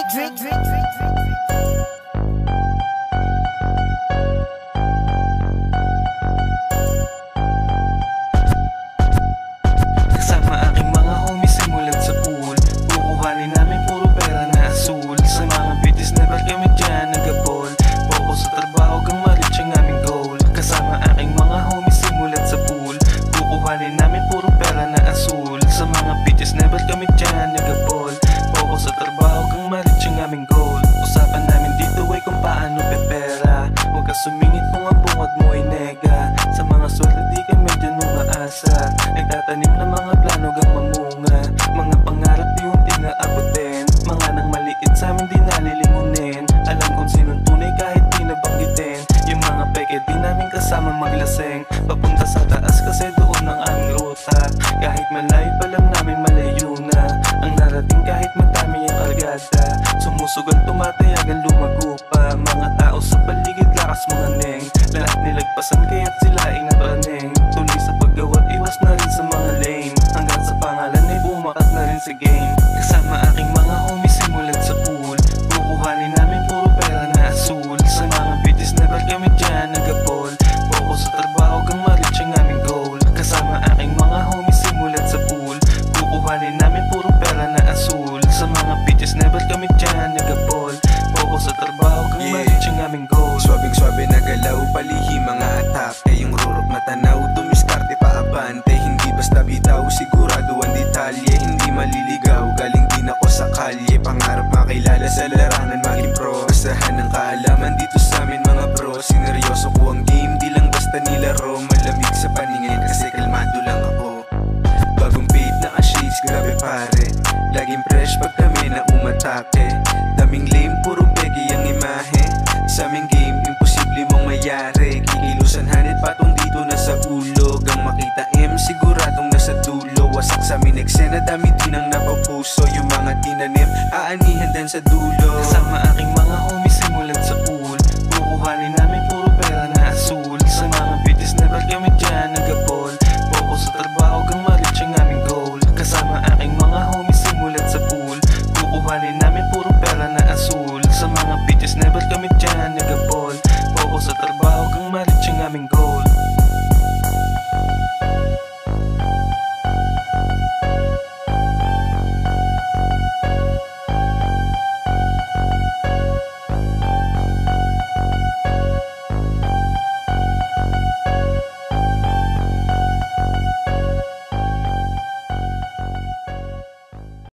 Kasama aking mga homies simulan sa pool, kukuhanin namin puro pera na asul. Sa mga bitches never kami dyan nagabol, focus sa trabaho kang ma-reach ang aming goal. Kasama aking mga homies simulan sa pool, kukuhanin namin puro pera na asul. Sa mga bitches never kami dyan nagabol, focus sa trabaho kang ma-reach ang aming goal. Usapan namin dito ay kung paano pepera, huwag ka sumingit kung ang bungad mo ay nega. Sa mga swerte di kami dyan umaasa, nagtatanim na mga plano gang mamunga. Mga pangarap di unti na abutin, mga nang maliit sa amin di nalilingunin. Alam kung sinong tunay kahit di nabanggitin, yung mga peke di namin kasama maglaseng. Papunta sa taas kasi doon ang aming ruta, kahit malayo pa lang namin malayo na ang narating kahit madami ang kargada. Sumusugal tumatayagan lumago pa, mga tao sa paligid lakas mga neng. Lahat nilagpasan kaya't sila ay natraning, tuloy sa paggawa iwas na rin sa mga lame, hanggang sa pangalan ay bumakat na rin sa game. Kasama aking mga homies simulan sa pool, kukuhanin namin puro pera na asul. Sa mga bitches never kami dyan nagabol, focus sa trabaho kang ma-reach ang aming goal. Kasama aking mga homies simulan sa pool, kukuhanin namin puro pera na asul. Sa mga bitches never kami dyan nagabol, focus sa trabaho kang ma-reach ang aming goal. Swabing-swabe na galaw, palihim mga atake, yung rurok matanaw, dumiskarte pa abante. Hindi basta bitaw, sigurado ang detalye, hindi maliligaw, galing din ako sa kalye. Pangarap makilala sa larangan, maging pro, basahan ng kaalaman dito sa amin mga bro. Sineryoso ko ang game, di lang basta nilaro. Malamig sa paningin kasi kalmado lang ako, bagong babe na ka-shades, grabe pare, laging fresh pag kami na umatake. Daming lame, puro pegi ang imahe, sa aming game, imposible mong mayari. Kikilusan hanit patong dito na sa ulo, gang makita M, siguradong nasa dulo. Wasak sa amin eksena, dami din ang napapuso, yung mga tinanim, aanihan din sa dulo. Kasama aking mga homies simulan sa pool, kukuhanin namin puro pera na asul. Sa mga bitches never kami dyan nagabol, focus sa trabaho kang ma-reach ang aming goal. Kasama aking mga homies simulan sa pool, kukuhanin namin puro pera na asul. Sa mga bitches never kami dyan nagabol, focus sa trabaho kang ma-reach ang aming goal.